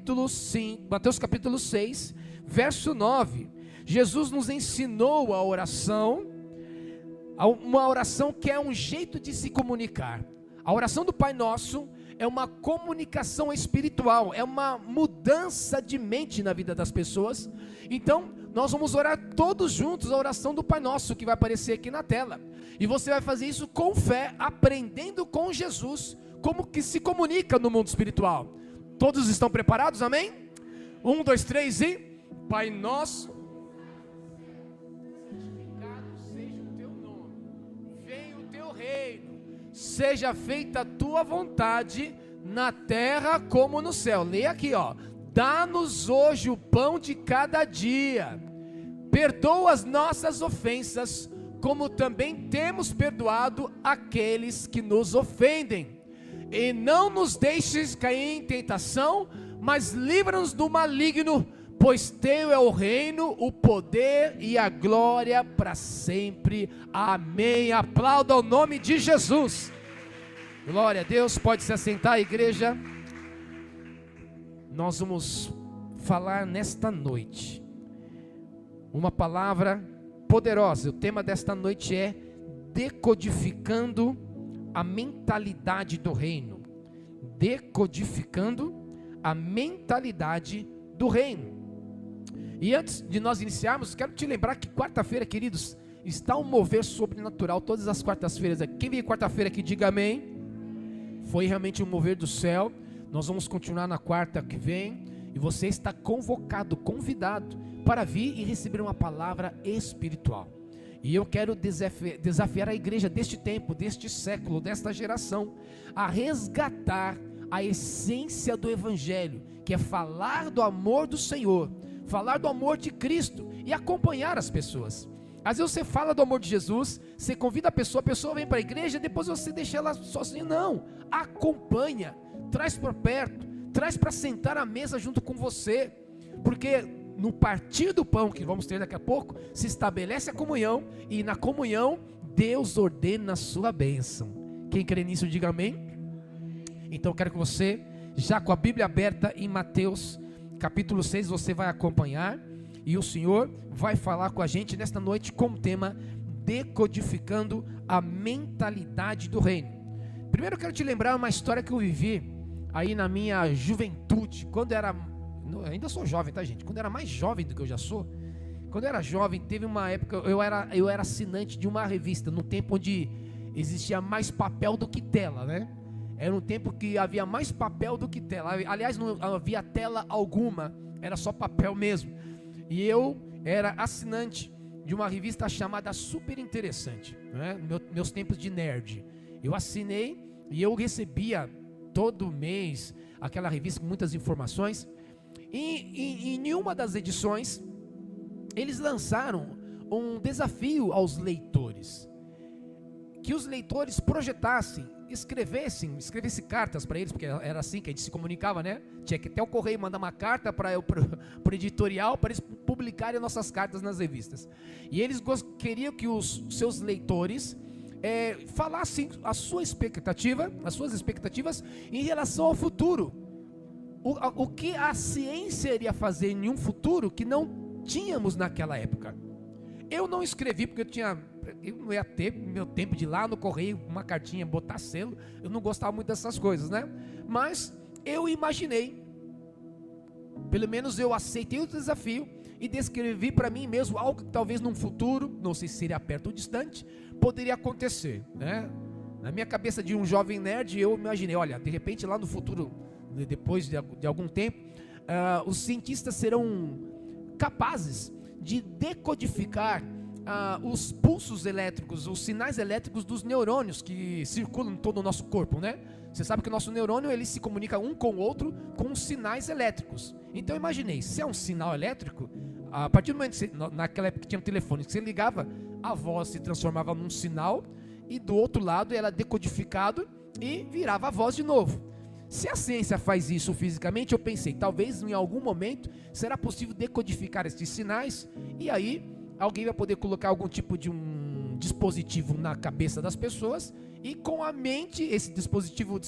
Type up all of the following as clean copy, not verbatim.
capítulo 5, Mateus capítulo 6, verso 9. Jesus nos ensinou a oração, uma oração que é um jeito de se comunicar. A oração do Pai Nosso é uma comunicação espiritual, é uma mudança de mente na vida das pessoas. Então, nós vamos orar todos juntos a oração do Pai Nosso, que vai aparecer aqui na tela. E você vai fazer isso com fé, aprendendo com Jesus, como que se comunica no mundo espiritual. Todos estão preparados, amém? 1, 2, 3 e... Pai Nosso, santificado seja o teu nome, venha o teu reino, seja feita a tua vontade, na terra como no céu. Leia aqui, ó. Dá-nos hoje o pão de cada dia, perdoa as nossas ofensas, como também temos perdoado aqueles que nos ofendem, e não nos deixes cair em tentação, mas livra-nos do maligno, pois teu é o reino, o poder e a glória para sempre, amém. Aplauda o nome de Jesus. Glória a Deus. Pode se assentar, igreja. Nós vamos falar nesta noite uma palavra poderosa. O tema desta noite é decodificando a mentalidade do reino. Decodificando a mentalidade do reino. E antes de nós iniciarmos, quero te lembrar que quarta-feira, queridos, está um mover sobrenatural todas as quartas-feiras. Quem veio quarta-feira aqui, diga amém. Foi realmente um mover do céu. Nós vamos continuar na quarta que vem, e você está convocado, convidado para vir e receber uma palavra espiritual. E eu quero desafiar a igreja deste tempo, deste século, desta geração, a resgatar a essência do evangelho, que é falar do amor do Senhor, falar do amor de Cristo e acompanhar as pessoas. Às vezes você fala do amor de Jesus, você convida a pessoa vem para a igreja, depois você deixa ela sozinha. Não, acompanha, traz por perto, traz para sentar à mesa junto com você, porque no partir do pão, que vamos ter daqui a pouco, se estabelece a comunhão, e na comunhão Deus ordena a sua bênção. Quem crê nisso, diga amém. Então eu quero que você, já com a Bíblia aberta em Mateus capítulo 6, você vai acompanhar, e o Senhor vai falar com a gente nesta noite com o tema decodificando a mentalidade do reino. Primeiro eu quero te lembrar uma história que eu vivi aí na minha juventude, quando era, ainda sou jovem, tá, gente? Quando era mais jovem do que eu já sou, quando eu era jovem, teve uma época, eu era assinante de uma revista, num tempo onde existia mais papel do que tela, né? Era um tempo que havia mais papel do que tela. Aliás, não havia tela alguma, era só papel mesmo. E eu era assinante de uma revista chamada Super Interessante, né? Meus tempos de nerd. Eu assinei e eu recebia todo mês aquela revista com muitas informações. E em uma das edições, eles lançaram um desafio aos leitores, que os leitores projetassem, escrevessem cartas para eles, porque era assim que a gente se comunicava, né? Tinha que até o correio mandar uma carta para o editorial, para eles publicarem nossas cartas nas revistas. E eles queriam que os seus leitores falassem as suas expectativas em relação ao futuro. O que a ciência iria fazer em um futuro que não tínhamos naquela época. Eu não escrevi porque eu não ia ter meu tempo de ir lá no correio, uma cartinha, botar selo. Eu não gostava muito dessas coisas, né? Mas eu imaginei, pelo menos eu aceitei o desafio e descrevi para mim mesmo algo que talvez num futuro, não sei se seria perto ou distante, poderia acontecer, né? Na minha cabeça de um jovem nerd, eu imaginei, olha, de repente lá no futuro, depois de algum tempo, os cientistas serão capazes de decodificar os pulsos elétricos, os sinais elétricos dos neurônios que circulam em todo o nosso corpo, né? Você sabe que o nosso neurônio, ele se comunica um com o outro com sinais elétricos. Então eu imaginei, se é um sinal elétrico, a partir do momento que naquela época que tinha um telefone, que você ligava, a voz se transformava num sinal, e do outro lado era decodificado e virava a voz de novo. Se a ciência faz isso fisicamente, eu pensei, talvez em algum momento será possível decodificar esses sinais, e aí alguém vai poder colocar algum tipo de um dispositivo na cabeça das pessoas, e com a mente, esse dispositivo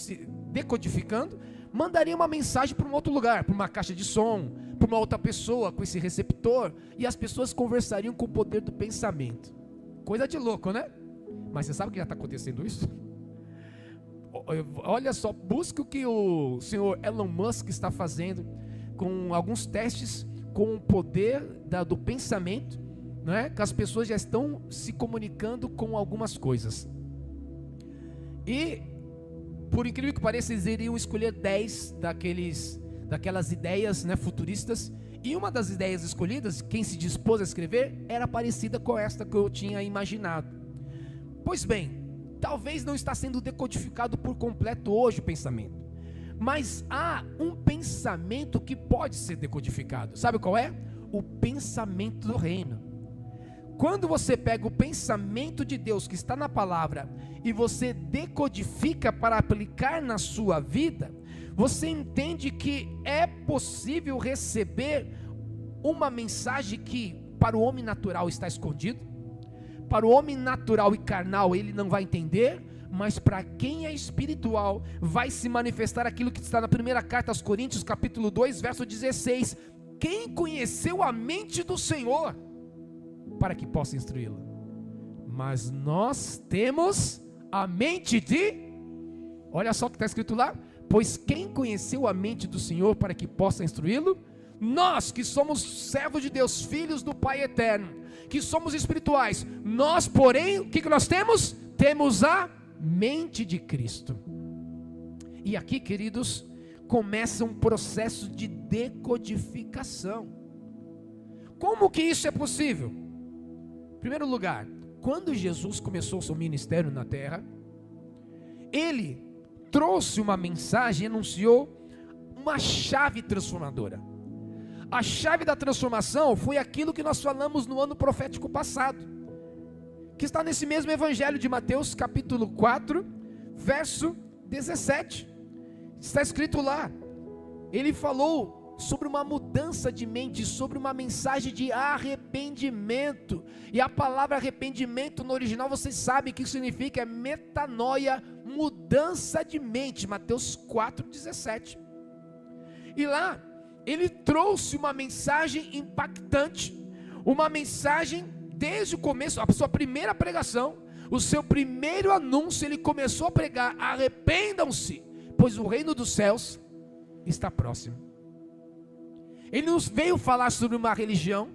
decodificando, mandaria uma mensagem para um outro lugar, para uma caixa de som, para uma outra pessoa com esse receptor, e as pessoas conversariam com o poder do pensamento. Coisa de louco, né? Mas você sabe que já está acontecendo isso? Olha só, busque o que o senhor Elon Musk está fazendo com alguns testes com o poder do pensamento, né? Que as pessoas já estão se comunicando com algumas coisas. E, por incrível que pareça, eles iriam escolher 10 daquelas ideias, né, futuristas. E uma das ideias escolhidas, quem se dispôs a escrever, era parecida com esta que eu tinha imaginado. Pois bem, talvez não está sendo decodificado por completo hoje o pensamento, mas há um pensamento que pode ser decodificado. Sabe qual é? O pensamento do reino. Quando você pega o pensamento de Deus que está na palavra e você decodifica para aplicar na sua vida, você entende que é possível receber uma mensagem que para o homem natural está escondido. Para o homem natural e carnal ele não vai entender, mas para quem é espiritual vai se manifestar aquilo que está na primeira carta aos Coríntios, capítulo 2, verso 16. Quem conheceu a mente do Senhor para que possa instruí-lo? Mas nós temos a mente olha só o que está escrito lá, pois quem conheceu a mente do Senhor para que possa instruí-lo? Nós que somos servos de Deus, filhos do Pai eterno, que somos espirituais, nós porém, o que nós temos? Temos a mente de Cristo. E aqui, queridos, começa um processo de decodificação. Como que isso é possível? Em primeiro lugar, quando Jesus começou o seu ministério na terra, ele trouxe uma mensagem, anunciou uma chave transformadora. A chave da transformação foi aquilo que nós falamos no ano profético passado, que está nesse mesmo evangelho de Mateus, capítulo 4, verso 17. Está escrito lá, ele falou sobre uma mudança de mente, sobre uma mensagem de arrependimento. E a palavra arrependimento no original, vocês sabem o que significa, é metanoia, mudança de mente. Mateus 4,17. E lá, ele trouxe uma mensagem impactante, uma mensagem desde o começo, a sua primeira pregação, o seu primeiro anúncio, ele começou a pregar: arrependam-se, pois o reino dos céus está próximo. Ele não veio falar sobre uma religião,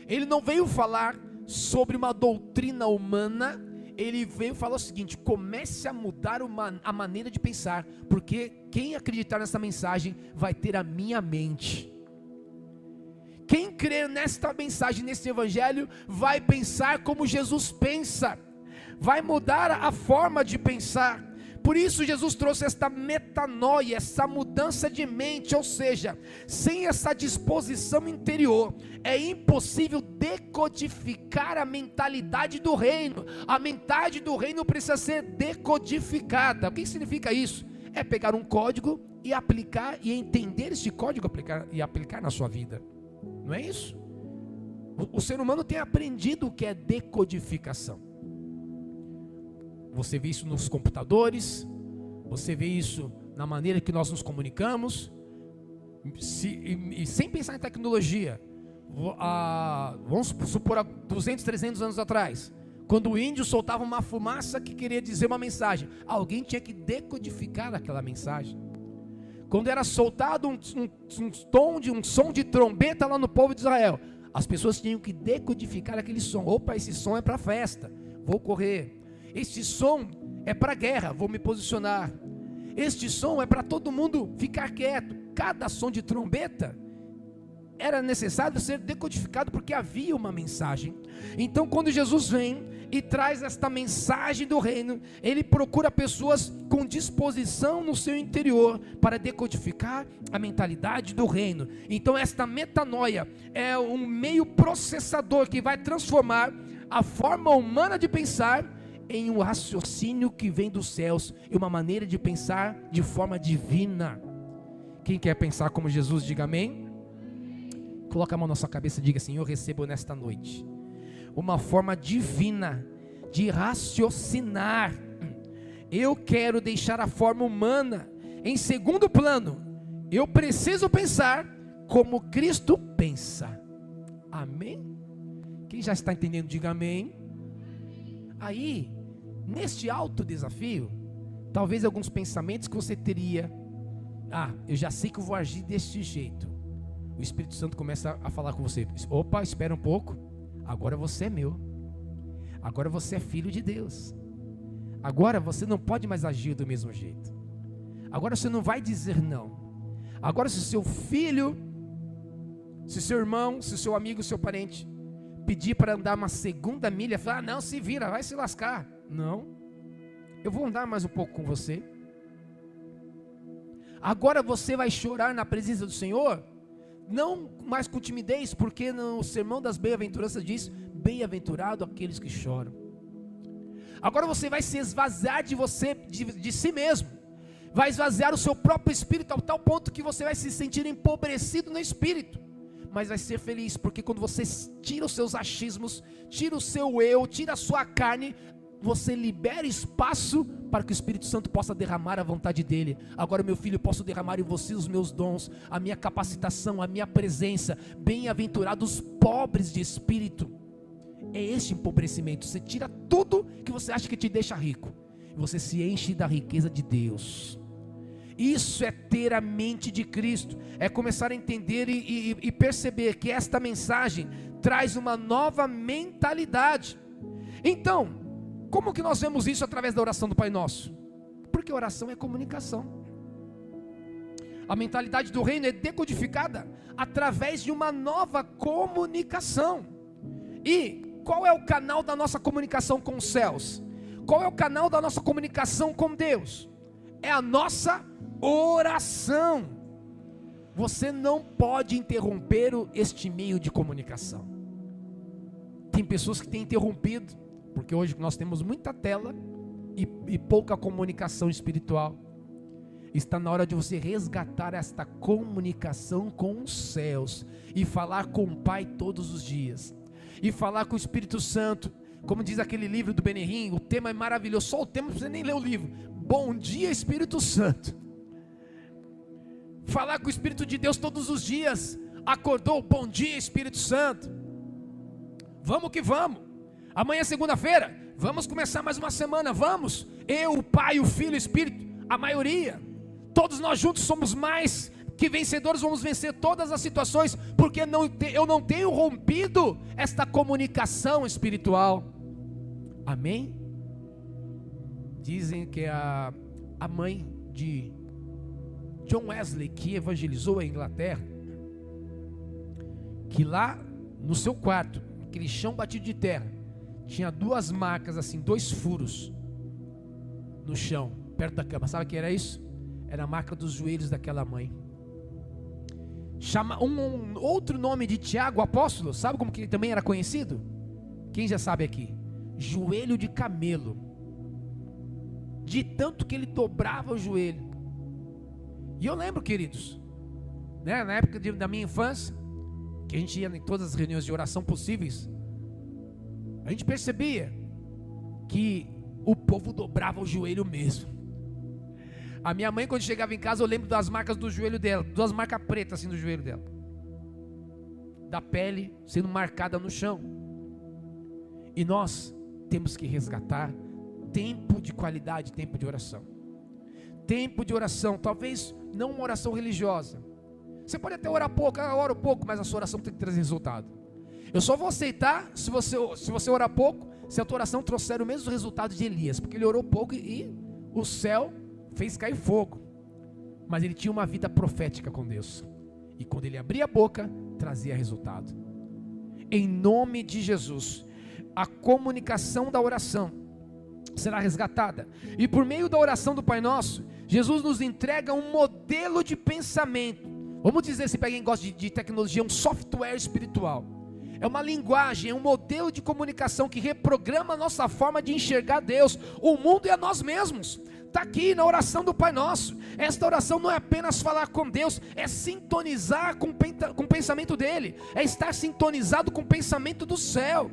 ele não veio falar sobre uma doutrina humana, ele veio falar o seguinte: comece a mudar a maneira de pensar, porque quem acreditar nessa mensagem vai ter a minha mente. Quem crer nesta mensagem, nesse evangelho, vai pensar como Jesus pensa, vai mudar a forma de pensar. Por isso Jesus trouxe esta metanoia, essa mudança de mente, ou seja, sem essa disposição interior, é impossível decodificar a mentalidade do reino. A mentalidade do reino precisa ser decodificada. O que significa isso? É pegar um código e aplicar, e entender esse código e aplicar na sua vida. Não é isso? O ser humano tem aprendido o que é decodificação. Você vê isso nos computadores, você vê isso na maneira que nós nos comunicamos, e sem pensar em tecnologia. Vamos supor, há 200, 300 anos atrás, quando o índio soltava uma fumaça que queria dizer uma mensagem, alguém tinha que decodificar aquela mensagem. Quando era soltado um som de trombeta lá no povo de Israel, as pessoas tinham que decodificar aquele som. Opa, esse som é para festa, vou correr. Este som é para guerra, vou me posicionar. Este som é para todo mundo ficar quieto. Cada som de trombeta era necessário ser decodificado, porque havia uma mensagem. Então, quando Jesus vem e traz esta mensagem do reino, ele procura pessoas com disposição no seu interior para decodificar a mentalidade do reino. Então, esta metanoia é um meio processador que vai transformar a forma humana de pensar em um raciocínio que vem dos céus, e uma maneira de pensar de forma divina. Quem quer pensar como Jesus, diga amém. Coloca a mão na sua cabeça e diga assim: eu recebo nesta noite uma forma divina de raciocinar. Eu quero deixar a forma humana, Em segundo plano, eu preciso pensar como Cristo pensa. Amém? Quem já está entendendo, diga amém. Aí, neste alto desafio, talvez alguns pensamentos que você teria: eu já sei que eu vou agir deste jeito. O Espírito Santo começa a falar com você: opa, espera um pouco, agora você é meu, agora você é filho de Deus, agora você não pode mais agir do mesmo jeito, agora você não vai dizer não. Agora, se seu filho, se seu irmão, se seu amigo, seu parente pedir para andar uma segunda milha, falar: não, se vira, vai se lascar. Não, eu vou andar mais um pouco com você. Agora você vai chorar na presença do Senhor, não mais com timidez, porque no Sermão das Bem-aventuranças diz: bem-aventurado aqueles que choram. Agora você vai se esvaziar de você, de si mesmo, vai esvaziar o seu próprio espírito, ao tal ponto que você vai se sentir empobrecido no espírito, mas vai ser feliz, porque quando você tira os seus achismos, tira o seu eu, tira a sua carne, você libera espaço para que o Espírito Santo possa derramar a vontade dele. Agora, meu filho, eu posso derramar em você os meus dons, a minha capacitação, a minha presença. Bem-aventurados os pobres de espírito. É este empobrecimento. Você tira tudo que você acha que te deixa rico, e você se enche da riqueza de Deus. Isso é ter a mente de Cristo, é começar a entender e perceber que esta mensagem traz uma nova mentalidade. Então, como que nós vemos isso através da oração do Pai Nosso? Porque oração é comunicação. A mentalidade do reino é decodificada através de uma nova comunicação. E qual é o canal da nossa comunicação com os céus? Qual é o canal da nossa comunicação com Deus? É a nossa oração. Você não pode interromper este meio de comunicação. Tem pessoas que têm interrompido, porque hoje nós temos muita tela e pouca comunicação espiritual. Está na hora de você resgatar esta comunicação com os céus e falar com o Pai todos os dias, e falar com o Espírito Santo. Como diz aquele livro do Benihim, o tema é maravilhoso, só o tema, não precisa nem ler o livro. Bom dia, Espírito Santo. Falar com o Espírito de Deus todos os dias. Acordou, bom dia, Espírito Santo. Vamos que vamos. Amanhã é segunda-feira, vamos começar mais uma semana, vamos. Eu, o Pai, o Filho, o Espírito, a maioria, todos nós juntos somos mais que vencedores, vamos vencer todas as situações, porque eu não tenho rompido esta comunicação espiritual. Amém? Dizem que a mãe de John Wesley, que evangelizou a Inglaterra, que lá no seu quarto, aquele chão batido de terra, tinha duas marcas assim, 2 furos no chão, perto da cama. Sabe o que era isso? Era a marca dos joelhos daquela mãe. Chama um outro nome de Tiago, o apóstolo, sabe como que ele também era conhecido? Quem já sabe aqui? Joelho de camelo. De tanto que ele dobrava o joelho. E eu lembro, queridos, né, na época da minha infância, que a gente ia em todas as reuniões de oração possíveis, a gente percebia que o povo dobrava o joelho mesmo. A minha mãe, quando chegava em casa, eu lembro das marcas do joelho dela, 2 marcas pretas assim no joelho dela, da pele sendo marcada no chão. E nós temos que resgatar tempo de qualidade, tempo de oração. Tempo de oração, talvez não uma oração religiosa. Você pode até orar pouco, ora pouco, mas a sua oração tem que trazer resultado. Eu só vou aceitar se você orar pouco, se a tua oração trouxer o mesmo resultado de Elias, porque ele orou pouco e o céu fez cair fogo. Mas ele tinha uma vida profética com Deus, e quando ele abria a boca, trazia resultado. Em nome de Jesus, a comunicação da oração será resgatada, e por meio da oração do Pai Nosso, Jesus nos entrega um modelo de pensamento. Vamos dizer, se para quem gosta de tecnologia, um software espiritual. É uma linguagem, é um modelo de comunicação que reprograma a nossa forma de enxergar Deus, o mundo e a nós mesmos. Está aqui na oração do Pai Nosso. Esta oração não é apenas falar com Deus, é sintonizar com o pensamento dEle, é estar sintonizado com o pensamento do céu.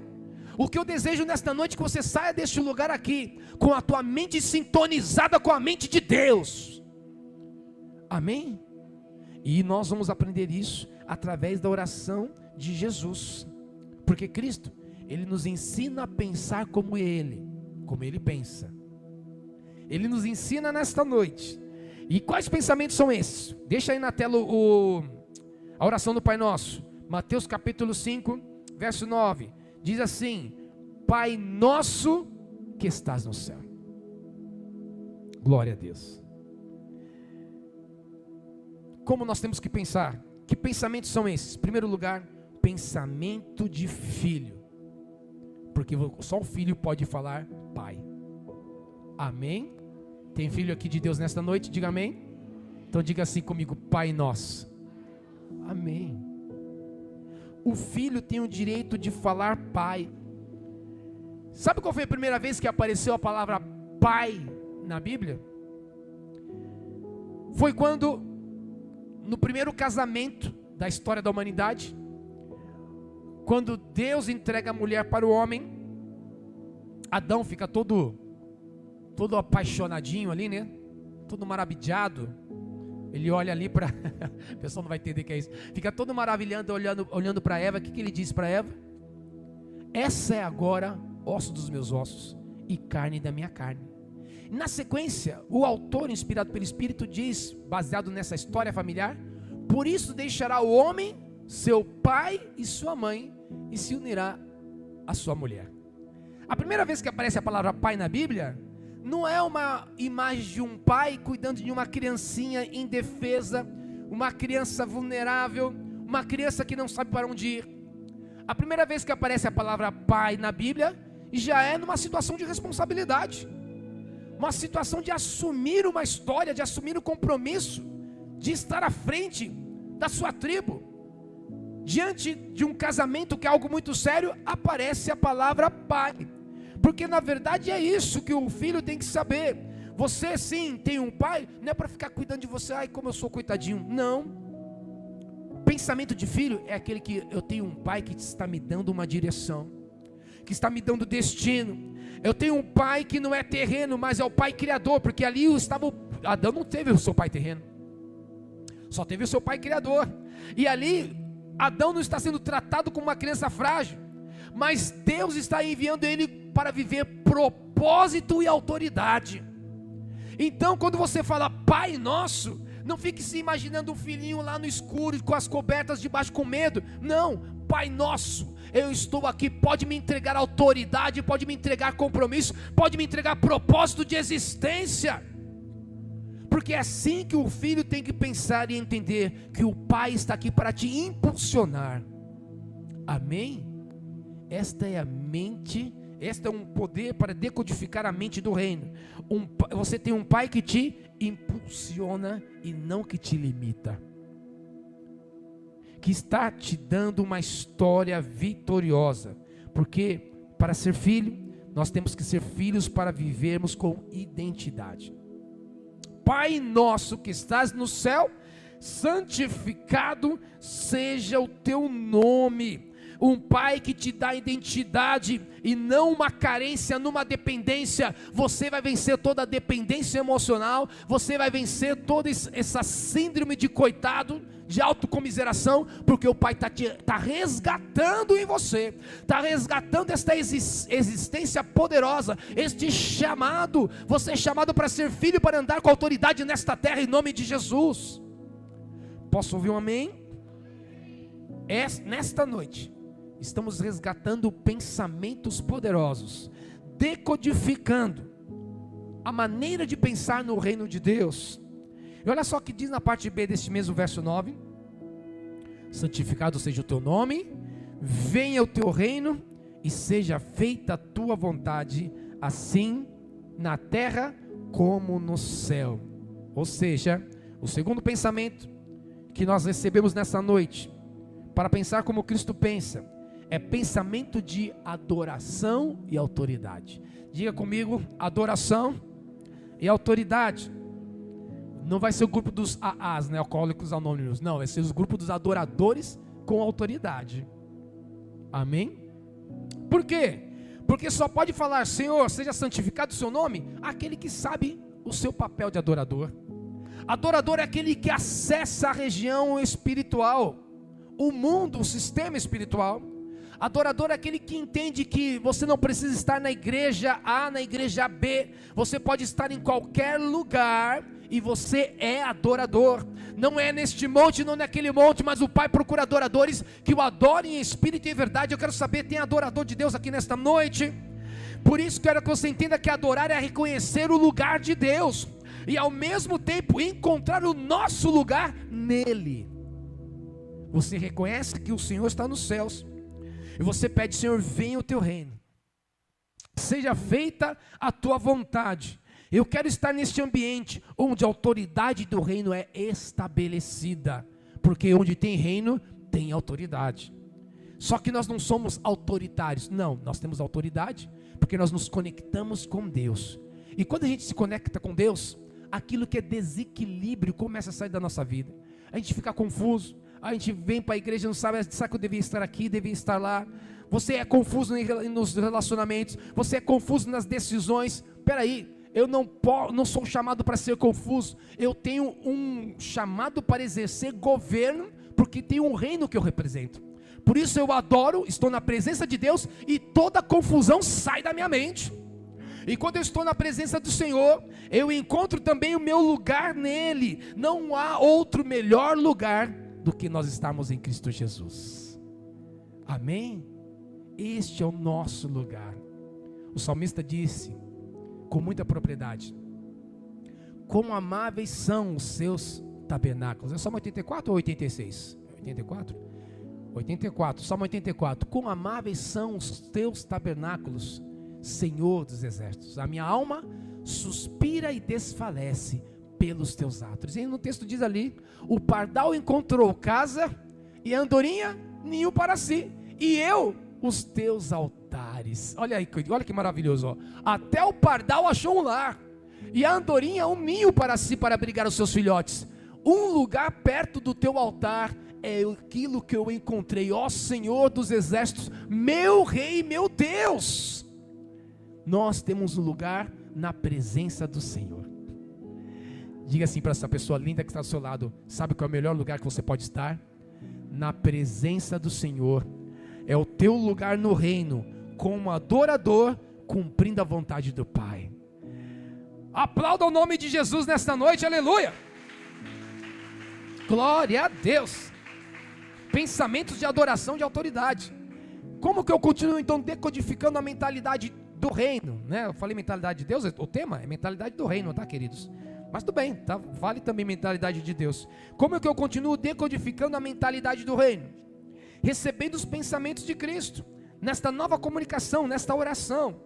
O que eu desejo nesta noite é que você saia deste lugar aqui com a tua mente sintonizada com a mente de Deus. Amém? E nós vamos aprender isso através da oração de Jesus. Porque Cristo, Ele nos ensina a pensar como Ele pensa. Ele nos ensina nesta noite. E quais pensamentos são esses? Deixa aí na tela a oração do Pai Nosso. Mateus capítulo 5, verso 9. Diz assim: Pai nosso que estás no céu. Glória a Deus. Como nós temos que pensar? Que pensamentos são esses? Em primeiro lugar, pensamento de filho. Porque só o filho pode falar pai. Amém? Tem filho aqui de Deus nesta noite? Diga amém. Então diga assim comigo: Pai nosso. Amém. O filho tem o direito de falar pai. Sabe qual foi a primeira vez que apareceu a palavra pai na Bíblia? Foi quando, no primeiro casamento da história da humanidade, quando Deus entrega a mulher para o homem, Adão fica todo apaixonadinho ali, né? Todo maravilhado. Ele olha ali para... O pessoal não vai entender o que é isso. Fica todo maravilhado olhando para Eva. O que ele diz para Eva? Essa é agora osso dos meus ossos e carne da minha carne. Na sequência, o autor, inspirado pelo Espírito, diz, baseado nessa história familiar: por isso deixará o homem seu pai e sua mãe e se unirá à sua mulher. A primeira vez que aparece a palavra pai na Bíblia, não é uma imagem de um pai cuidando de uma criancinha indefesa, uma criança vulnerável, uma criança que não sabe para onde ir. A primeira vez que aparece a palavra pai na Bíblia, já é numa situação de responsabilidade, uma situação de assumir uma história, de assumir um compromisso, de estar à frente da sua tribo. Diante de um casamento que é algo muito sério, aparece a palavra pai. Porque na verdade é isso que o filho tem que saber. Você sim tem um pai, não é para ficar cuidando de você, ai como eu sou coitadinho. Não. Pensamento de filho é aquele que eu tenho um pai que está me dando uma direção, que está me dando destino. Eu tenho um pai que não é terreno, mas é o pai criador, porque ali Adão não teve o seu pai terreno, só teve o seu pai criador. E ali Adão não está sendo tratado como uma criança frágil, mas Deus está enviando ele para viver propósito e autoridade. Então quando você fala Pai Nosso, não fique se imaginando um filhinho lá no escuro, com as cobertas debaixo com medo. Não, Pai Nosso, eu estou aqui, pode me entregar autoridade, pode me entregar compromisso, pode me entregar propósito de existência. Porque é assim que o filho tem que pensar e entender que o pai está aqui para te impulsionar. Amém? Esta é a mente, este é um poder para decodificar a mente do reino. Você tem um pai que te impulsiona e não que te limita, que está te dando uma história vitoriosa. Porque para ser filho, nós temos que ser filhos para vivermos com identidade. Pai nosso que estás no céu, santificado seja o teu nome. Um pai que te dá identidade e não uma carência numa dependência. Você vai vencer toda a dependência emocional, você vai vencer toda essa síndrome de coitado, de autocomiseração, porque o pai está resgatando em você, está resgatando esta existência poderosa, este chamado. Você é chamado para ser filho, para andar com autoridade nesta terra, em nome de Jesus. Posso ouvir um amém? Nesta noite estamos resgatando pensamentos poderosos, decodificando a maneira de pensar no reino de Deus. E olha só o que diz na parte B deste mesmo verso 9: santificado seja o teu nome, venha o teu reino e seja feita a tua vontade, assim na terra como no céu. Ou seja, o segundo pensamento que nós recebemos nessa noite, para pensar como Cristo pensa, é pensamento de adoração e autoridade. Diga comigo: adoração e autoridade. Não vai ser o grupo dos AAs, né, alcoólicos anônimos. Não, vai ser os grupos dos adoradores com autoridade. Amém? Por quê? Porque só pode falar Senhor, seja santificado o seu nome aquele que sabe o seu papel de adorador, Adorador é aquele que acessa a região espiritual, o mundo, o sistema espiritual. Adorador é aquele que entende que você não precisa estar na igreja A, na igreja B, você pode estar em qualquer lugar e você é adorador. Não é neste monte, não naquele monte, mas o Pai procura adoradores que o adorem em espírito e em verdade. Eu quero saber, tem adorador de Deus aqui nesta noite? Por isso quero que você entenda que adorar é reconhecer o lugar de Deus e ao mesmo tempo encontrar o nosso lugar nele. Você reconhece que o Senhor está nos céus e você pede: Senhor, venha o teu reino, seja feita a tua vontade. Eu quero estar neste ambiente onde a autoridade do reino é estabelecida, porque onde tem reino, tem autoridade. Só que nós não somos autoritários, não, nós temos autoridade, porque nós nos conectamos com Deus. E quando a gente se conecta com Deus, aquilo que é desequilíbrio começa a sair da nossa vida. A gente fica confuso, a gente vem para a igreja e não sabe que eu devia estar aqui, devia estar lá. Você é confuso nos relacionamentos, você é confuso nas decisões. Peraí, eu não sou chamado para ser confuso, eu tenho um chamado para exercer governo, porque tem um reino que eu represento. Por isso eu adoro, estou na presença de Deus e toda confusão sai da minha mente. E quando eu estou na presença do Senhor, eu encontro também o meu lugar nele. Não há outro melhor lugar do que nós estarmos em Cristo Jesus. Amém? Este é o nosso lugar. O salmista disse com muita propriedade: quão amáveis são os seus tabernáculos. É Salmo 84 ou 86? 84? 84, Salmo 84. Quão amáveis são os teus tabernáculos, Senhor dos exércitos. A minha alma suspira e desfalece pelos teus atos. E no texto diz ali: o pardal encontrou casa e a andorinha ninho para si, e eu os teus altares. Olha aí, olha que maravilhoso, ó. Até o pardal achou um lar, e a andorinha um ninho para si, para abrigar os seus filhotes. Um lugar perto do teu altar é aquilo que eu encontrei, ó Senhor dos exércitos, meu Rei, meu Deus. Nós temos um lugar na presença do Senhor. Diga assim para essa pessoa linda que está do seu lado: sabe qual é o melhor lugar que você pode estar? Na presença do Senhor. É o teu lugar no reino, como adorador, cumprindo a vontade do Pai. Aplauda o nome de Jesus nesta noite, aleluia. Glória a Deus. Pensamentos de adoração, de autoridade. Como que eu continuo então decodificando a mentalidade do reino, né? Eu falei mentalidade de Deus, o tema é mentalidade do reino, tá, queridos? Mas tudo bem, tá? Vale também mentalidade de Deus. Como é que eu continuo decodificando a mentalidade do reino? Recebendo os pensamentos de Cristo, nesta nova comunicação, nesta oração.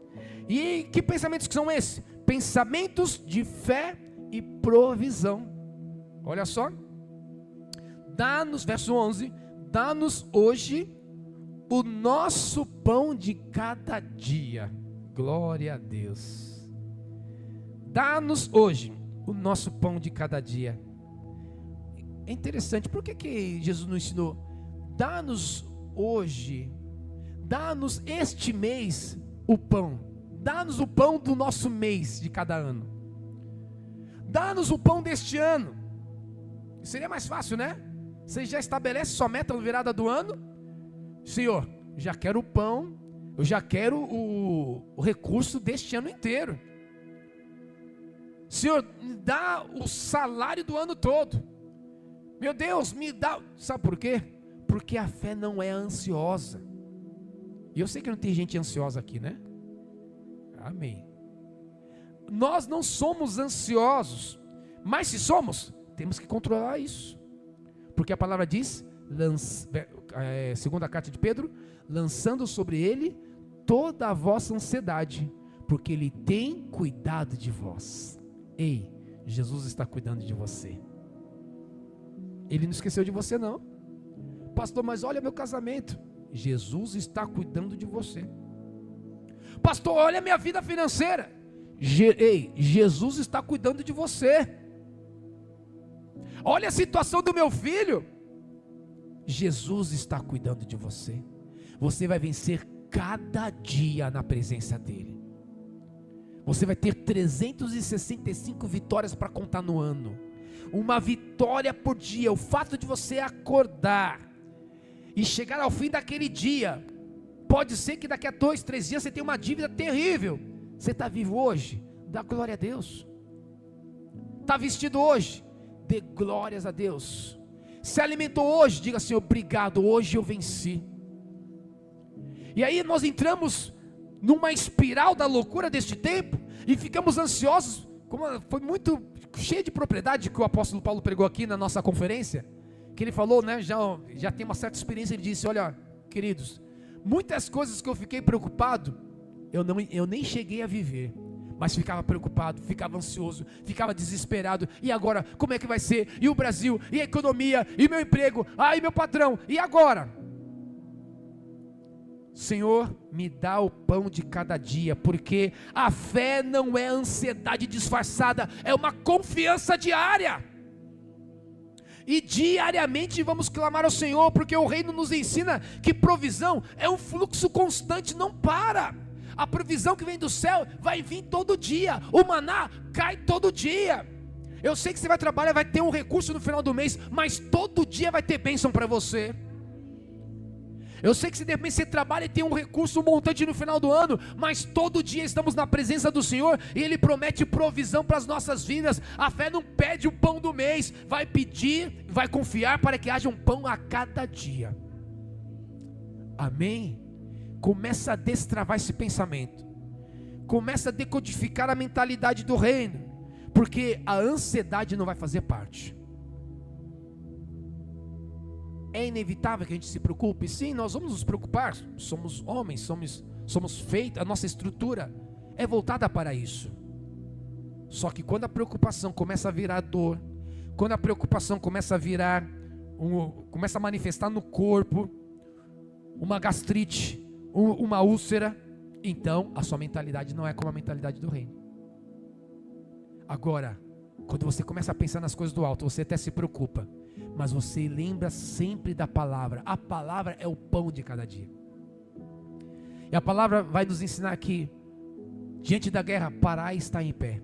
E que pensamentos que são esses? Pensamentos de fé e provisão. Olha só. Dá-nos, verso 11, dá-nos hoje o nosso pão de cada dia. Glória a Deus. Dá-nos hoje o nosso pão de cada dia. É interessante, por que Jesus não ensinou: dá-nos hoje, dá-nos este mês o pão, dá-nos o pão do nosso mês de cada ano, dá-nos o pão deste ano? Seria mais fácil, né? Você já estabelece sua meta na virada do ano. Senhor, já quero o pão, eu já quero o recurso deste ano inteiro. Senhor, me dá o salário do ano todo. Meu Deus, me dá. Sabe por quê? Porque a fé não é ansiosa. E eu sei que não tem gente ansiosa aqui, né? Amém. Nós não somos ansiosos, mas se somos, temos que controlar isso. Porque a palavra diz, segunda carta de Pedro, lançando sobre ele toda a vossa ansiedade, porque ele tem cuidado de vós. Ei, Jesus está cuidando de você. Ele não esqueceu de você não. Pastor, mas olha meu casamento. Jesus está cuidando de você. Pastor, olha minha vida financeira. Ei, Jesus está cuidando de você. Olha a situação do meu filho. Jesus está cuidando de você. Você vai vencer cada dia na presença dele. Você vai ter 365 vitórias para contar no ano. uma vitória por dia. O fato de você acordar e chegar ao fim daquele dia, pode ser que daqui a 2, 3 dias você tenha uma dívida terrível. Você está vivo hoje? Dá glória a Deus. Está vestido hoje? Dê glórias a Deus. Se alimentou hoje? Diga assim: obrigado, hoje eu venci. E aí nós entramos numa espiral da loucura deste tempo e ficamos ansiosos. Como foi muito cheio de propriedade que o apóstolo Paulo pregou aqui na nossa conferência, que ele falou, né, já tem uma certa experiência. Ele disse: olha, queridos, muitas coisas que eu fiquei preocupado, eu nem cheguei a viver, mas ficava preocupado, ficava ansioso, ficava desesperado. E agora, como é que vai ser? E o Brasil? E a economia? E meu emprego? E meu patrão? E agora? Senhor, me dá o pão de cada dia, porque a fé não é ansiedade disfarçada, é uma confiança diária. E diariamente vamos clamar ao Senhor, porque o reino nos ensina que provisão é um fluxo constante, não para. A provisão que vem do céu vai vir todo dia, o maná cai todo dia. Eu sei que você vai trabalhar, vai ter um recurso no final do mês, mas todo dia vai ter bênção para você. Eu sei que de repente você trabalha e tem um recurso, um montante no final do ano, mas todo dia estamos na presença do Senhor e Ele promete provisão para as nossas vidas. A fé não pede o pão do mês, vai pedir, vai confiar para que haja um pão a cada dia. Amém? Começa a destravar esse pensamento, começa a decodificar a mentalidade do reino, porque a ansiedade não vai fazer parte. É inevitável que a gente se preocupe? Sim, nós vamos nos preocupar. Somos homens, somos feitos, a nossa estrutura é voltada para isso. Só que quando a preocupação começa a virar dor, quando a preocupação começa a virar, começa a manifestar no corpo, uma gastrite, uma úlcera, então a sua mentalidade não é como a mentalidade do reino. Agora, quando você começa a pensar nas coisas do alto, você até se preocupa, mas você lembra sempre da palavra. A palavra é o pão de cada dia. E a palavra vai nos ensinar que diante da guerra, parai e está em pé,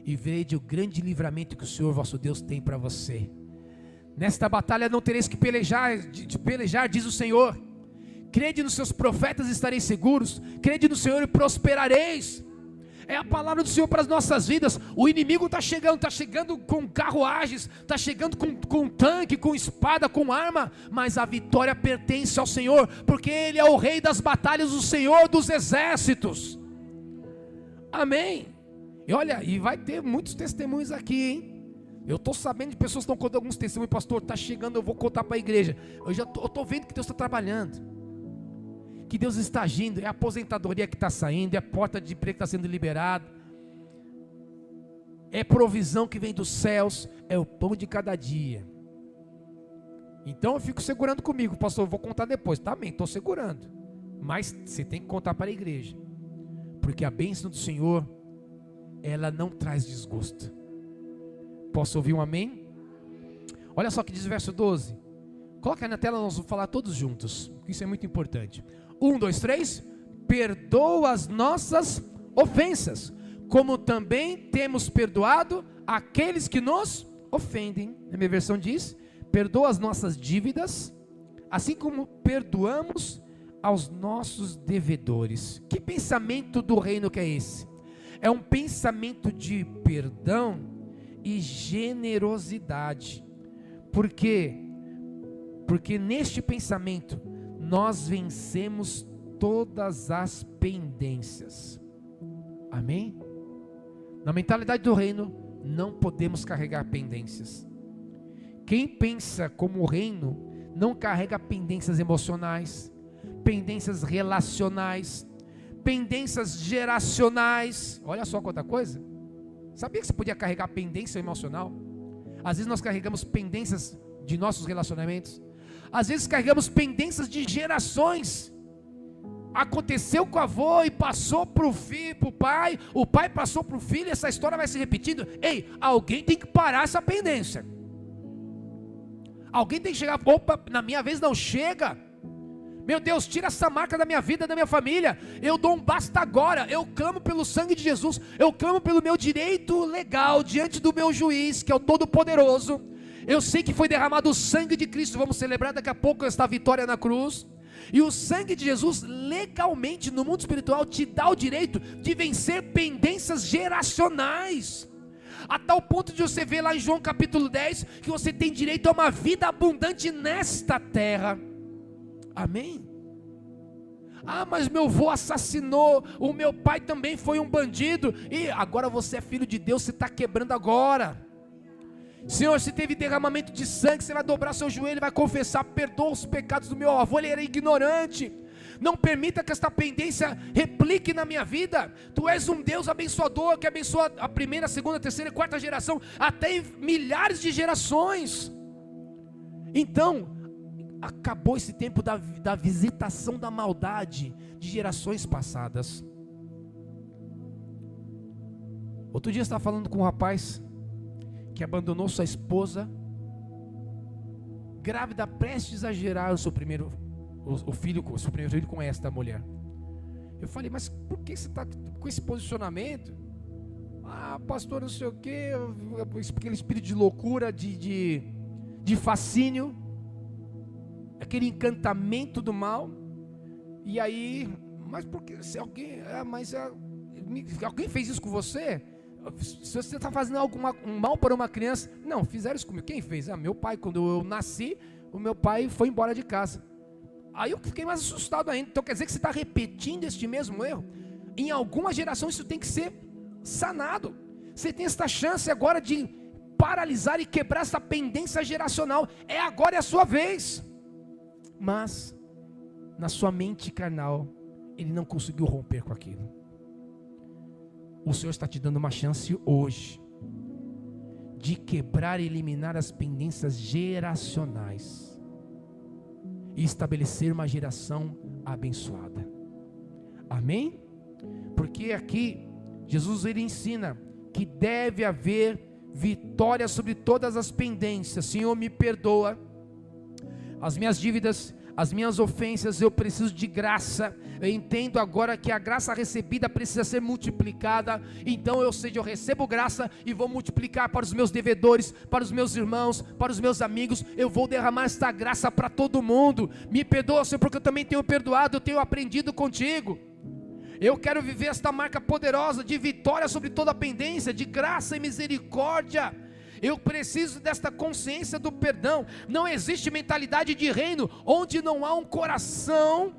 e vede o grande livramento que o Senhor vosso Deus tem para você. Nesta batalha não tereis que pelejar, diz o Senhor. Crede nos seus profetas e estareis seguros. Crede no Senhor e prosperareis. É a palavra do Senhor para as nossas vidas. O inimigo está chegando com carruagens, está chegando com tanque, com espada, com arma, mas a vitória pertence ao Senhor, porque Ele é o rei das batalhas, o Senhor dos exércitos. Amém? E olha, e vai ter muitos testemunhos aqui, hein? Eu estou sabendo de pessoas que estão contando alguns testemunhos. Pastor, está chegando, eu vou contar para a igreja. Eu estou vendo que Deus está trabalhando, que Deus está agindo. É a aposentadoria que está saindo, é a porta de emprego que está sendo liberada, é provisão que vem dos céus, é o pão de cada dia. Então eu fico segurando comigo, pastor, eu vou contar depois. Tá bem, estou segurando, mas você tem que contar para a igreja, porque a bênção do Senhor, ela não traz desgosto. Posso ouvir um amém? Olha só o que diz o verso 12. Coloca aí na tela, nós vamos falar todos juntos, isso é muito importante. 1, 2, 3. Perdoa as nossas ofensas, como também temos perdoado aqueles que nos ofendem. Na minha versão diz: perdoa as nossas dívidas, assim como perdoamos aos nossos devedores. Que pensamento do reino que é esse? É um pensamento de perdão e generosidade. Por quê? Porque neste pensamento nós vencemos todas as pendências. Amém? Na mentalidade do reino, não podemos carregar pendências. Quem pensa como o reino, não carrega pendências emocionais, pendências relacionais, pendências geracionais. Olha só quanta coisa. Sabia que você podia carregar pendência emocional? Às vezes nós carregamos pendências de nossos relacionamentos. Às vezes carregamos pendências de gerações. Aconteceu com o avô e passou para o filho, para o pai passou para o filho, e essa história vai se repetindo. Ei, alguém tem que parar essa pendência. Alguém tem que chegar, opa, na minha vez não chega. Meu Deus, tira essa marca da minha vida, da minha família. Eu dou um basta agora. Eu clamo pelo sangue de Jesus. Eu clamo pelo meu direito legal diante do meu juiz, que é o Todo-Poderoso. Eu sei que foi derramado o sangue de Cristo. Vamos celebrar daqui a pouco esta vitória na cruz. E o sangue de Jesus, legalmente, no mundo espiritual, te dá o direito de vencer pendências geracionais. A tal ponto de você ver lá em João capítulo 10, que você tem direito a uma vida abundante nesta terra. Amém? Ah, mas meu avô assassinou, o meu pai também foi um bandido, e agora você é filho de Deus, você está quebrando agora. Senhor, se teve derramamento de sangue, você vai dobrar seu joelho e vai confessar: perdoa os pecados do meu avô, ele era ignorante. Não permita que esta pendência replique na minha vida. Tu és um Deus abençoador, que abençoa a primeira, segunda, terceira e quarta geração, até milhares de gerações. Então, acabou esse tempo da visitação da maldade de gerações passadas. Outro dia eu estava falando com um rapaz que abandonou sua esposa, grávida, prestes a gerar o seu primeiro filho com esta mulher. Eu falei: mas por que você está com esse posicionamento? Ah, pastor, não sei o que, aquele espírito de loucura, de fascínio, aquele encantamento do mal. E aí, mas porque se alguém, alguém fez isso com você? Se você está fazendo um mal para uma criança, não, fizeram isso comigo. Quem fez? Meu pai, quando eu nasci, o meu pai foi embora de casa. Aí eu fiquei mais assustado ainda. Então quer dizer que você está repetindo este mesmo erro? Em alguma geração isso tem que ser sanado. Você tem esta chance agora de paralisar e quebrar essa pendência geracional. É agora, é a sua vez. Mas na sua mente carnal, ele não conseguiu romper com aquilo. O Senhor está te dando uma chance hoje de quebrar e eliminar as pendências geracionais e estabelecer uma geração abençoada. Amém? Porque aqui Jesus ele ensina que deve haver vitória sobre todas as pendências. Senhor, me perdoa as minhas dívidas, as minhas ofensas, eu preciso de graça. Eu entendo agora que a graça recebida precisa ser multiplicada. Então eu recebo graça e vou multiplicar para os meus devedores, para os meus irmãos, para os meus amigos. Eu vou derramar esta graça para todo mundo. Me perdoa, Senhor, porque eu também tenho perdoado, eu tenho aprendido contigo. Eu quero viver esta marca poderosa de vitória sobre toda a pendência, de graça e misericórdia. Eu preciso desta consciência do perdão. Não existe mentalidade de reino onde não há um coração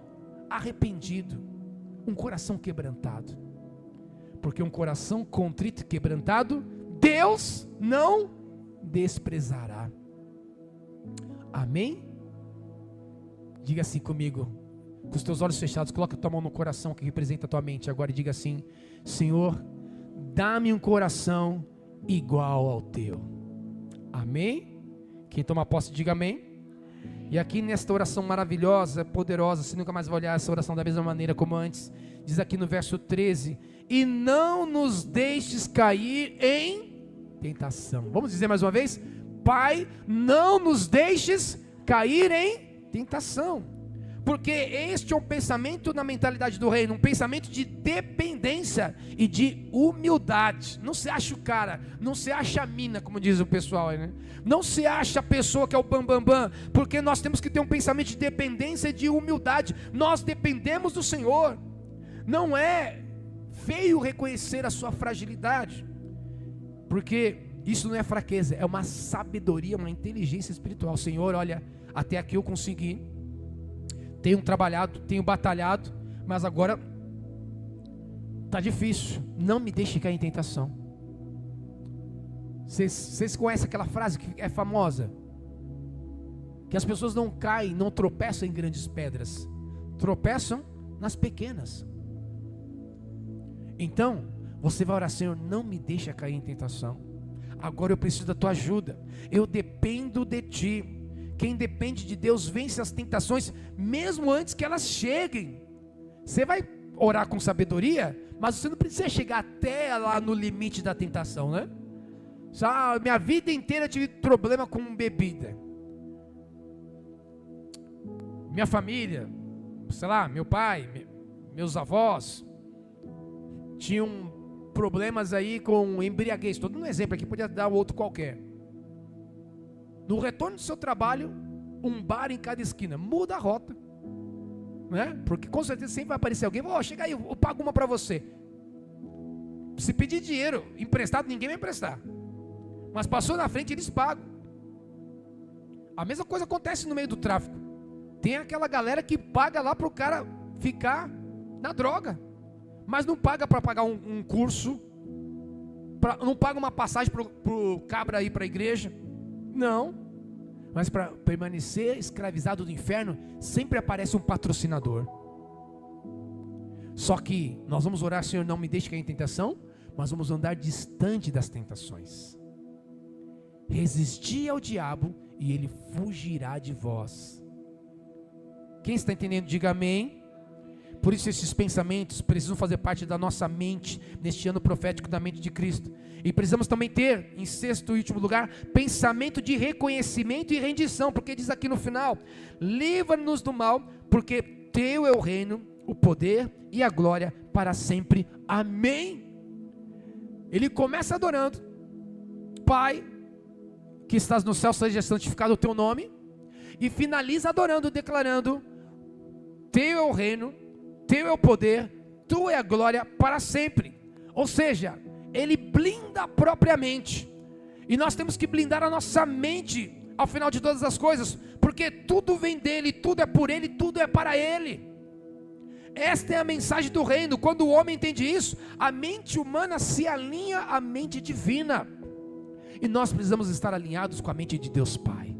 arrependido, um coração quebrantado. Porque um coração contrito e quebrantado, Deus não desprezará. Amém? Diga assim comigo, com os teus olhos fechados, coloca a tua mão no coração que representa a tua mente agora e diga assim: Senhor, dá-me um coração igual ao teu. Amém? Quem toma posse diga amém. E aqui nesta oração maravilhosa, poderosa, você nunca mais vai olhar essa oração da mesma maneira como antes. Diz aqui no verso 13: e não nos deixes cair em tentação. Vamos dizer mais uma vez: Pai, não nos deixes cair em tentação. Porque este é um pensamento na mentalidade do reino, um pensamento de dependência e de humildade. Não se acha o cara, não se acha a mina, como diz o pessoal aí, né? Não se acha a pessoa que é o bambambam, porque nós temos que ter um pensamento de dependência e de humildade. Nós dependemos do Senhor. Não é feio reconhecer a sua fragilidade, porque isso não é fraqueza, é uma sabedoria, uma inteligência espiritual. Senhor, olha, até aqui eu consegui, tenho trabalhado, tenho batalhado, mas agora está difícil, não me deixe cair em tentação. Vocês conhecem aquela frase que é famosa? Que as pessoas não caem, não tropeçam em grandes pedras, tropeçam nas pequenas. Então, você vai orar: Senhor, não me deixa cair em tentação. Agora eu preciso da tua ajuda, eu dependo de ti. Quem depende de Deus vence as tentações, mesmo antes que elas cheguem. Você vai orar com sabedoria, mas você não precisa chegar até lá no limite da tentação, né? Minha vida inteira eu tive problema com bebida. Minha família sei lá, meu pai, meus avós tinham problemas aí com embriaguez. Estou dando um exemplo aqui, podia dar outro qualquer. No retorno do seu trabalho, um bar em cada esquina. Muda a rota, né? Porque com certeza sempre vai aparecer alguém. Chega aí, eu pago uma para você. Se pedir dinheiro emprestado, ninguém vai emprestar. Mas passou na frente, eles pagam. A mesma coisa acontece no meio do tráfico. Tem aquela galera que paga lá para o cara ficar na droga, mas não paga para pagar um curso, não paga uma passagem para o cabra ir para a igreja. Não. Mas para permanecer escravizado do inferno, sempre aparece um patrocinador. Só que nós vamos orar: Senhor, não me deixe cair em tentação, mas vamos andar distante das tentações. Resistir ao diabo e ele fugirá de vós. Quem está entendendo, diga amém. Por isso esses pensamentos precisam fazer parte da nossa mente, neste ano profético da mente de Cristo. E precisamos também ter, em sexto e último lugar, pensamento de reconhecimento e rendição, porque diz aqui no final: livra-nos do mal, porque teu é o reino, o poder e a glória para sempre. Amém. Ele começa adorando: Pai, que estás no céu, seja santificado o teu nome, e finaliza adorando, declarando: teu é o reino, teu é o poder, tua é a glória para sempre. Ou seja, ele blinda a própria mente, e nós temos que blindar a nossa mente ao final de todas as coisas, porque tudo vem dele, tudo é por ele, tudo é para ele. Esta é a mensagem do reino. Quando o homem entende isso, a mente humana se alinha à mente divina, e nós precisamos estar alinhados com a mente de Deus Pai.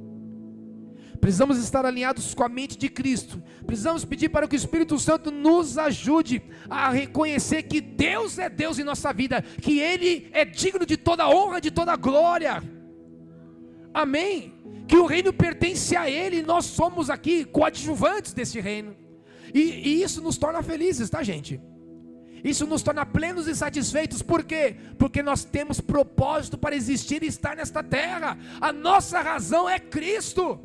Precisamos estar alinhados com a mente de Cristo. Precisamos pedir para que o Espírito Santo nos ajude a reconhecer que Deus é Deus em nossa vida, que Ele é digno de toda honra, de toda glória. Amém? Que o reino pertence a Ele, e nós somos aqui coadjuvantes desse reino. E isso nos torna felizes, tá, gente? Isso nos torna plenos e satisfeitos. Por quê? Porque nós temos propósito para existir e estar nesta terra. A nossa razão é Cristo.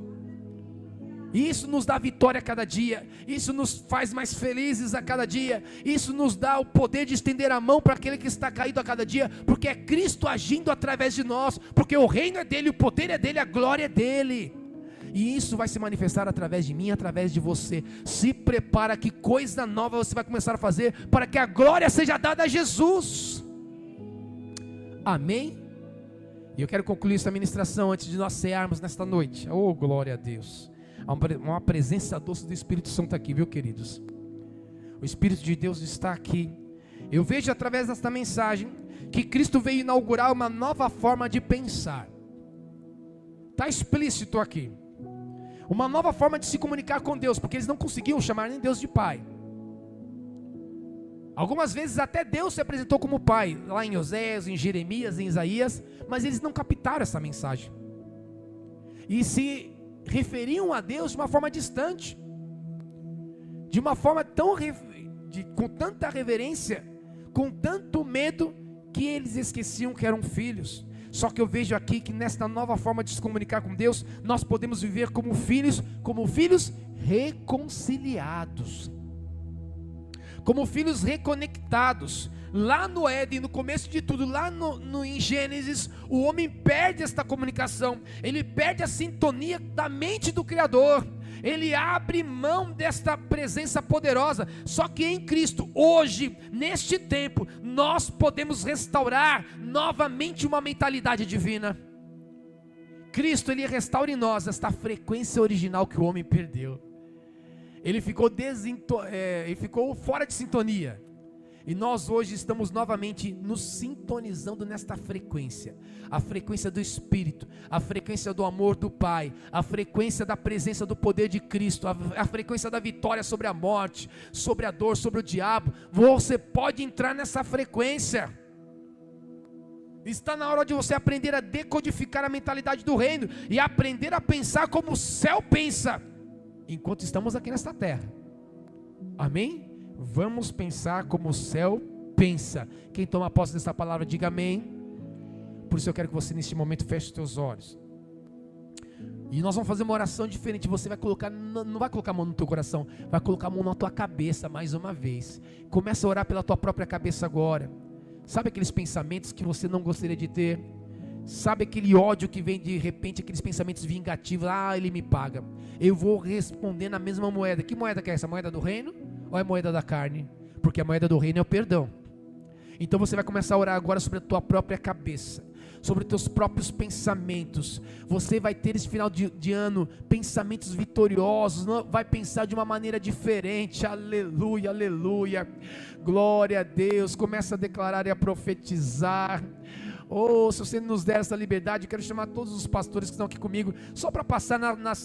E isso nos dá vitória a cada dia. Isso nos faz mais felizes a cada dia. Isso nos dá o poder de estender a mão para aquele que está caído a cada dia, porque é Cristo agindo através de nós. Porque o reino é dele, o poder é dele, a glória é dele. E isso vai se manifestar através de mim, através de você. Se prepara, que coisa nova você vai começar a fazer, para que a glória seja dada a Jesus. Amém? E eu quero concluir essa ministração antes de nós cearmos nesta noite. Oh, glória a Deus. Há uma presença doce do Espírito Santo aqui, viu, queridos? O Espírito de Deus está aqui. Eu vejo através desta mensagem que Cristo veio inaugurar uma nova forma de pensar. Está explícito aqui. Uma nova forma de se comunicar com Deus, porque eles não conseguiam chamar nem Deus de Pai. Algumas vezes até Deus se apresentou como Pai, lá em Oséias, em Jeremias, em Isaías, mas eles não captaram essa mensagem. E se referiam a Deus de uma forma distante, de uma forma com tanta reverência, com tanto medo, que eles esqueciam que eram filhos. Só que eu vejo aqui que nesta nova forma de se comunicar com Deus, nós podemos viver como filhos reconciliados, como filhos reconectados. Lá no Éden, no começo de tudo, lá em Gênesis, o homem perde esta comunicação, ele perde a sintonia da mente do Criador, ele abre mão desta presença poderosa. Só que em Cristo, hoje, neste tempo, nós podemos restaurar novamente uma mentalidade divina. Cristo, Ele restaura em nós esta frequência original que o homem perdeu. Ele ficou fora de sintonia. E nós hoje estamos novamente nos sintonizando nesta frequência. A frequência do Espírito, a frequência do amor do Pai, a frequência da presença do poder de Cristo, a frequência da vitória sobre a morte, sobre a dor, sobre o diabo. Você pode entrar nessa frequência. Está na hora de você aprender a decodificar a mentalidade do reino e aprender a pensar como o céu pensa, enquanto estamos aqui nesta terra. Amém? Vamos pensar como o céu pensa. Quem toma posse dessa palavra, diga amém. Por isso eu quero que você neste momento feche os seus olhos. E nós vamos fazer uma oração diferente. Você vai colocar, não vai colocar a mão no teu coração, vai colocar a mão na tua cabeça mais uma vez. Começa a orar pela tua própria cabeça agora. Sabe aqueles pensamentos que você não gostaria de ter? Sabe aquele ódio que vem de repente, aqueles pensamentos vingativos? Ah, ele me paga. Eu vou responder na mesma moeda. Que moeda que é essa? Moeda do reino ou é moeda da carne? Porque a moeda do reino é o perdão. Então você vai começar a orar agora sobre a tua própria cabeça, sobre os teus próprios pensamentos. Você vai ter esse final de ano pensamentos vitoriosos, vai pensar de uma maneira diferente. Aleluia, aleluia, glória a Deus. Começa a declarar e a profetizar. Oh, se você nos der essa liberdade, eu quero chamar todos os pastores que estão aqui comigo, só para passar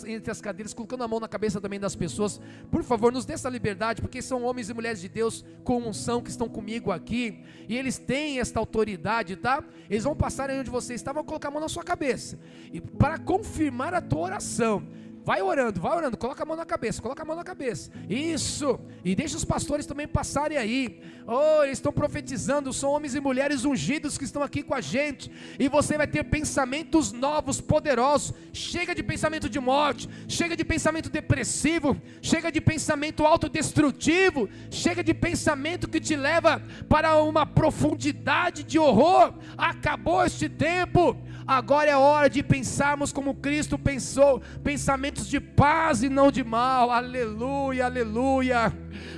entre as cadeiras, colocando a mão na cabeça também das pessoas. Por favor, nos dê essa liberdade, porque são homens e mulheres de Deus com unção que estão comigo aqui, e eles têm esta autoridade, tá? Eles vão passar aí onde você está, vão colocar a mão na sua cabeça, e para confirmar a tua oração. Vai orando, coloca a mão na cabeça, isso, e deixa os pastores também passarem aí. Oh, eles estão profetizando, são homens e mulheres ungidos que estão aqui com a gente, e você vai ter pensamentos novos, poderosos. Chega de pensamento de morte, chega de pensamento depressivo, chega de pensamento autodestrutivo, chega de pensamento que te leva para uma profundidade de horror. Acabou este tempo. Agora é hora de pensarmos como Cristo pensou, pensamentos de paz e não de mal. Aleluia, aleluia,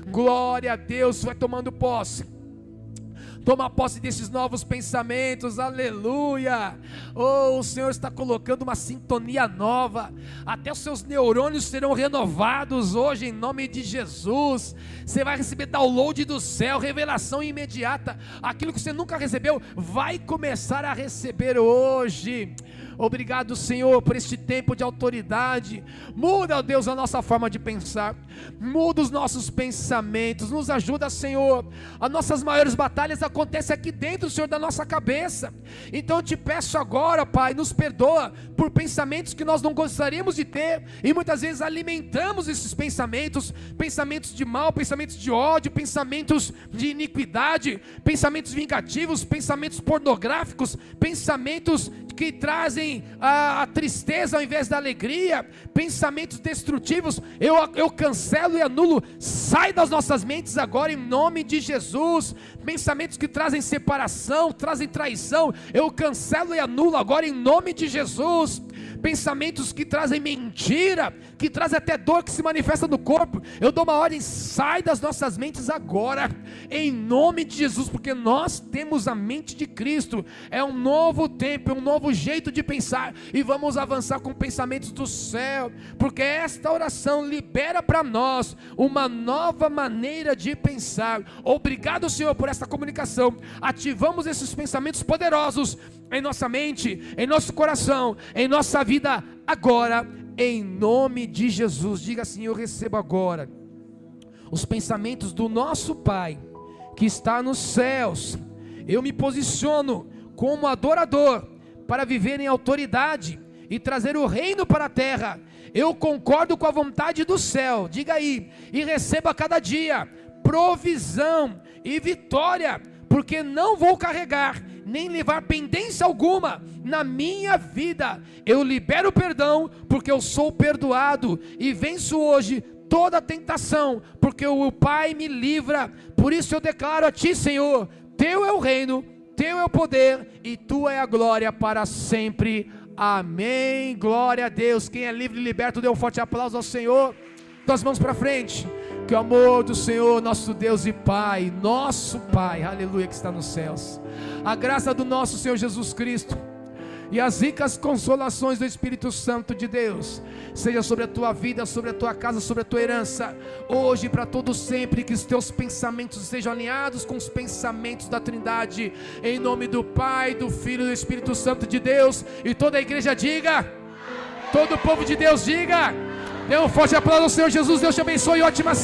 glória a Deus. Vai tomando posse, toma posse desses novos pensamentos, aleluia. Oh, o Senhor está colocando uma sintonia nova, até os seus neurônios serão renovados hoje em nome de Jesus. Você vai receber download do céu, revelação imediata. Aquilo que você nunca recebeu, vai começar a receber hoje. Obrigado, Senhor, por este tempo de autoridade. Muda, ó Deus, a nossa forma de pensar, muda os nossos pensamentos, nos ajuda, Senhor. As nossas maiores batalhas acontecem aqui dentro, Senhor, da nossa cabeça. Então eu te peço agora, Pai, nos perdoa por pensamentos que nós não gostaríamos de ter, e muitas vezes alimentamos esses pensamentos, pensamentos de mal, pensamentos de ódio, pensamentos de iniquidade, pensamentos vingativos, pensamentos pornográficos, pensamentos que trazem a tristeza ao invés da alegria, pensamentos destrutivos. Eu cancelo e anulo, sai das nossas mentes agora em nome de Jesus. Pensamentos que trazem separação, trazem traição, eu cancelo e anulo agora em nome de Jesus. Pensamentos que trazem mentira, que trazem até dor que se manifesta no corpo, eu dou uma ordem, sai das nossas mentes agora, em nome de Jesus, porque nós temos a mente de Cristo. É um novo tempo, é um novo jeito de pensar, e vamos avançar com pensamentos do céu, porque esta oração libera para nós uma nova maneira de pensar. Obrigado, Senhor, por esta comunicação. Ativamos esses pensamentos poderosos em nossa mente, em nosso coração, em nossa vida agora, em nome de Jesus. Diga assim: eu recebo agora os pensamentos do nosso Pai que está nos céus. Eu me posiciono como adorador para viver em autoridade e trazer o reino para a terra. Eu concordo com a vontade do céu, diga aí, e recebo a cada dia provisão e vitória, porque não vou carregar nem levar pendência alguma na minha vida. Eu libero perdão, porque eu sou perdoado, e venço hoje toda tentação, porque o Pai me livra. Por isso eu declaro a Ti, Senhor, Teu é o reino, Teu é o poder, e Tua é a glória para sempre. Amém, glória a Deus. Quem é livre e liberto, dê um forte aplauso ao Senhor. Duas mãos para frente. Que o amor do Senhor, nosso Deus e Pai, nosso Pai, aleluia, que está nos céus, a graça do nosso Senhor Jesus Cristo e as ricas consolações do Espírito Santo de Deus seja sobre a tua vida, sobre a tua casa, sobre a tua herança, hoje e para todo sempre. Que os teus pensamentos sejam alinhados com os pensamentos da Trindade, em nome do Pai, do Filho e do Espírito Santo de Deus. E toda a igreja diga, todo o povo de Deus diga, dê um forte aplauso ao Senhor Jesus. Deus te abençoe, ótima